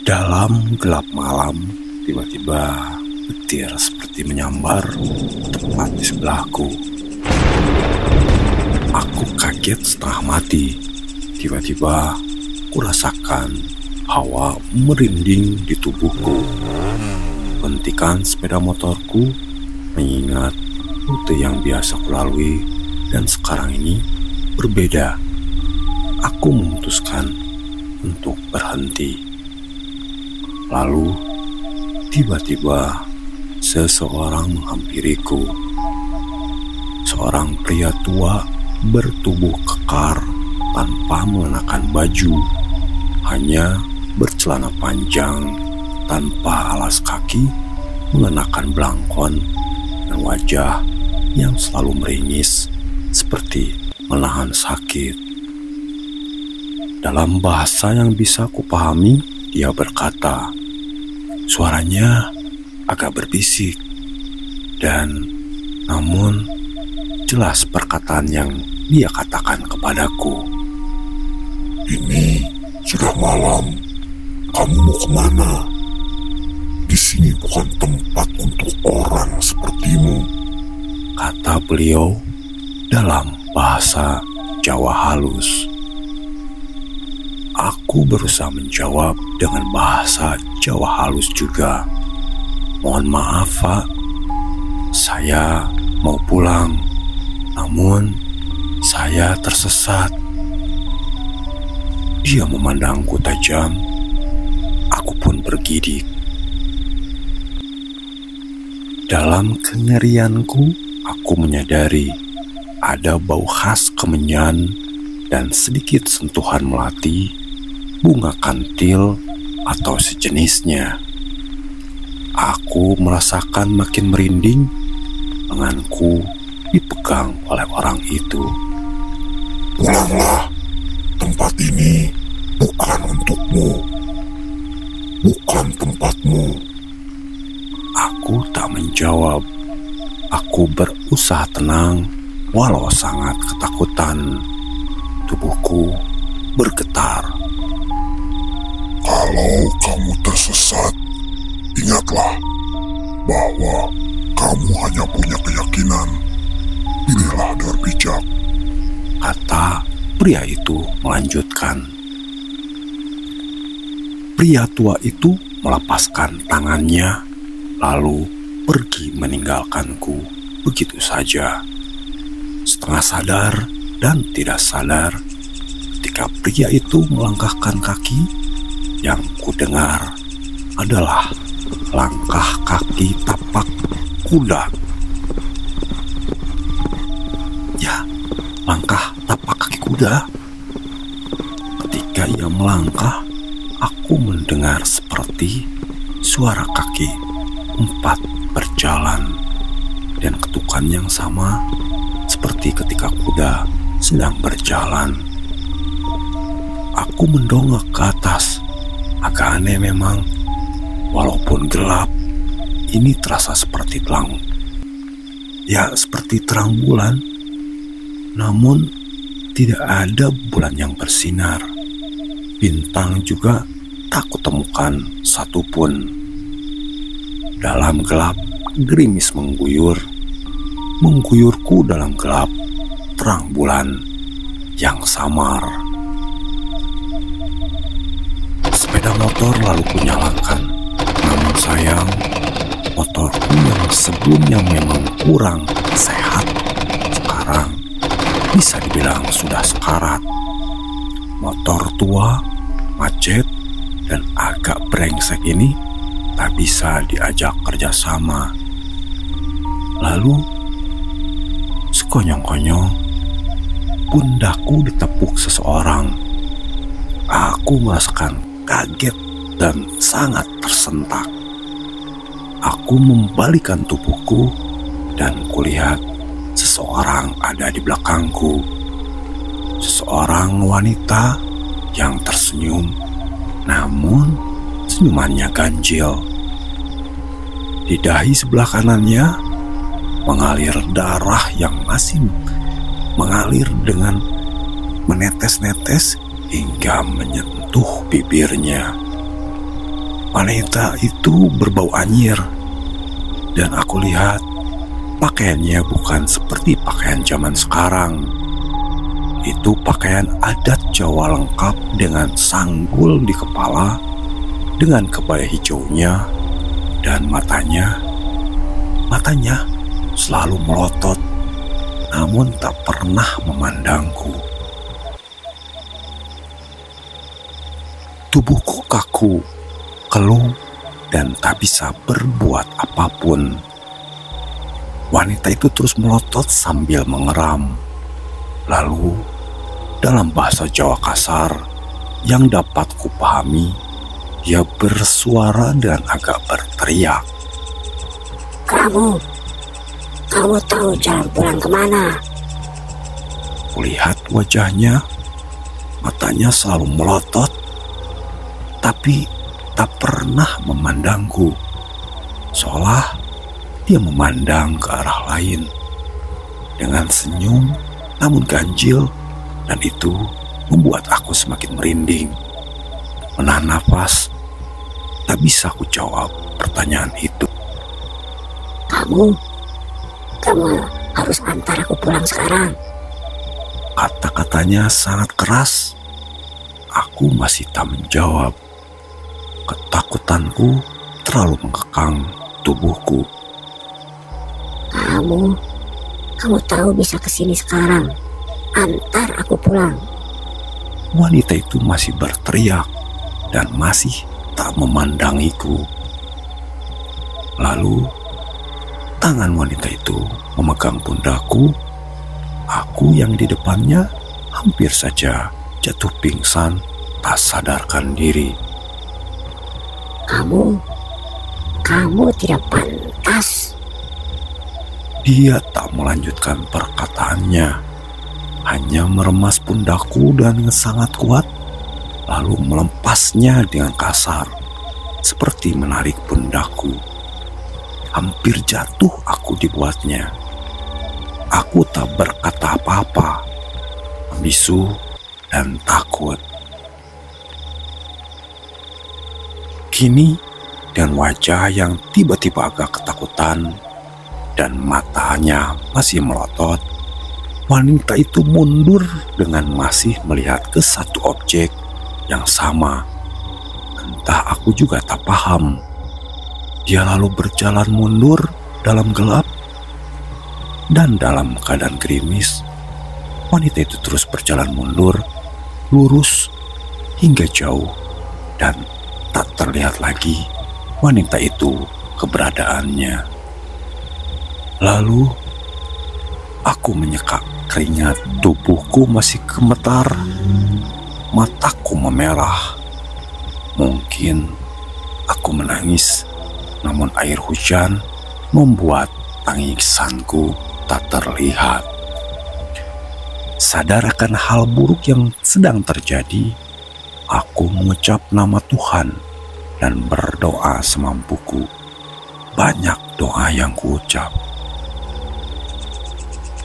Dalam gelap malam, tiba-tiba petir seperti menyambar tepat di sebelahku. Aku kaget setengah mati. Tiba-tiba kurasakan hawa merinding di tubuhku. Hentikan sepeda motorku, mengingat rute yang biasa kulalui dan sekarang ini berbeda. Aku memutuskan untuk berhenti. Lalu tiba-tiba seseorang menghampiriku. Seorang pria tua bertubuh kekar tanpa mengenakan baju, hanya bercelana panjang tanpa alas kaki, mengenakan belangkon dan wajah yang selalu meringis seperti menahan sakit. Dalam bahasa yang bisa kupahami, dia berkata, suaranya agak berbisik, dan namun jelas perkataan yang dia katakan kepadaku. Ini sudah malam, kamu mau kemana? Di sini bukan tempat untuk orang sepertimu, kata beliau dalam bahasa Jawa halus. Aku berusaha menjawab dengan bahasa Jawa halus juga. Mohon maaf, Pak. Saya mau pulang, namun saya tersesat. Dia memandangku tajam. Aku pun bergidik. Dalam kengerianku, aku menyadari ada bau khas kemenyan dan sedikit sentuhan melati, bunga kantil, atau sejenisnya. Aku merasakan makin merinding. Lenganku dipegang oleh orang itu. Pulanglah, tempat ini bukan untukmu, bukan tempatmu. Aku tak menjawab. Aku berusaha tenang, walau sangat ketakutan. Tubuhku bergetar. Kalau kamu tersesat, ingatlah bahwa kamu hanya punya keyakinan. Pilihlah dengan bijak, kata pria itu melanjutkan. Pria tua itu melepaskan tangannya, lalu pergi meninggalkanku begitu saja. Setengah sadar dan tidak sadar, ketika pria itu melangkahkan kaki, yang kudengar adalah langkah kaki tapak kuda. Ya, langkah tapak kaki kuda. Ketika ia melangkah, aku mendengar seperti suara kaki 4 berjalan, dan ketukan yang sama seperti ketika kuda sedang berjalan. Aku mendongak ke atas. Agak aneh memang, walaupun gelap, ini terasa seperti terang. Ya, seperti terang bulan, namun tidak ada bulan yang bersinar. Bintang juga tak kutemukan satupun. Dalam gelap, gerimis mengguyurku dalam gelap, terang bulan yang samar. Sepeda motor lalu kunyalakan, namun sayang, motorku yang sebelumnya memang kurang sehat, sekarang bisa dibilang sudah sekarat. Motor tua, macet, dan agak brengsek ini tak bisa diajak kerjasama. Lalu, sekonyong-konyong, pundakku ditepuk seseorang. Aku merasakan kaget dan sangat tersentak. Aku membalikkan tubuhku dan kulihat seseorang ada di belakangku. Seseorang wanita yang tersenyum, namun senyumannya ganjil. Di dahi sebelah kanannya mengalir darah yang masih mengalir dengan menetes-netes hingga menyentuh bibirnya. Wanita itu berbau anyir, dan aku lihat pakaiannya bukan seperti pakaian zaman sekarang. Itu pakaian adat Jawa lengkap dengan sanggul di kepala, dengan kebaya hijaunya, dan matanya selalu melotot, namun tak pernah memandangku. Tubuhku kaku, keluh, dan tak bisa berbuat apapun. Wanita itu terus melotot sambil mengeram. Lalu, dalam bahasa Jawa kasar yang dapat kupahami, dia bersuara dan agak berteriak. Kamu tahu jalan pulang kemana? Kulihat wajahnya, matanya selalu melotot, tapi tak pernah memandangku. Seolah dia memandang ke arah lain. Dengan senyum namun ganjil, dan itu membuat aku semakin merinding. Menahan nafas, tak bisa aku jawab pertanyaan itu. Kamu harus antar aku pulang sekarang. Kata-katanya sangat keras. Aku masih tak menjawab. Ketakutanku terlalu mengekang tubuhku. Kamu tahu bisa kesini sekarang. Antar aku pulang. Wanita itu masih berteriak dan masih tak memandangiku. Lalu, tangan wanita itu memegang pundakku. Aku yang di depannya hampir saja jatuh pingsan, tak sadarkan diri. Kamu tidak pantas. Dia tak melanjutkan perkataannya, hanya meremas pundakku dengan sangat kuat, lalu melepasnya dengan kasar, seperti menarik pundakku. Hampir jatuh aku dibuatnya. Aku tak berkata apa-apa, membisu dan takut. Kini, dan wajah yang tiba-tiba agak ketakutan, dan matanya masih melotot, wanita itu mundur dengan masih melihat ke satu objek yang sama. Entah aku juga tak paham. Dia lalu berjalan mundur dalam gelap, dan dalam keadaan gerimis, wanita itu terus berjalan mundur, lurus hingga jauh, dan tak terlihat lagi wanita itu keberadaannya. Lalu, aku menyekak keringat, tubuhku masih gemetar, mataku memerah. Mungkin aku menangis, namun air hujan membuat tangisanku tak terlihat. Sadar akan hal buruk yang sedang terjadi, aku mengucap nama Tuhan dan berdoa semampuku. Banyak doa yang kuucap.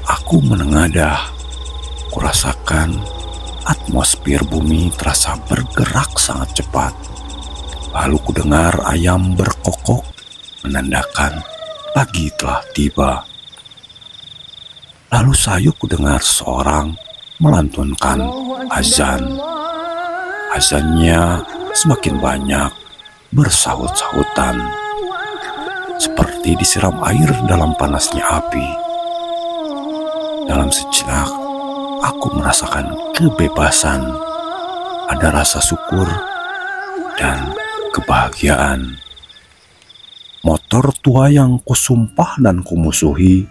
Aku menengadah, kurasakan atmosfer bumi terasa bergerak sangat cepat. Lalu kudengar ayam berkokok, menandakan pagi telah tiba. Lalu sayu kudengar seorang melantunkan azan. Azannya semakin banyak, bersahut-sahutan, seperti disiram air dalam panasnya api. Dalam sejenak, aku merasakan kebebasan, ada rasa syukur dan kebahagiaan. Motor tua yang kusumpah dan kumusuhi,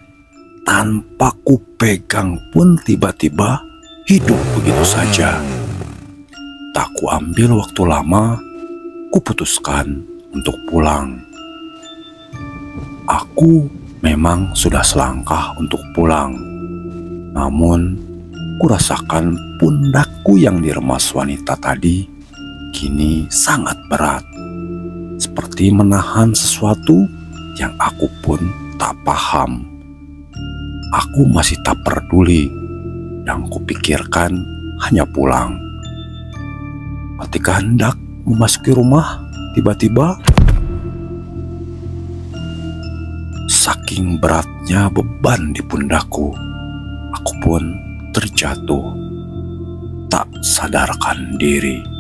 tanpa kupegang pun tiba-tiba hidup begitu saja. Tak kuambil waktu lama, kuputuskan untuk pulang. Aku memang sudah selangkah untuk pulang. Namun, kurasakan pundakku yang diremas wanita tadi kini sangat berat, seperti menahan sesuatu yang aku pun tak paham. Aku masih tak peduli, dan kupikirkan hanya pulang. Ketika hendak memasuki rumah, Tiba-tiba, saking beratnya beban di pundakku, aku pun terjatuh, tak sadarkan diri.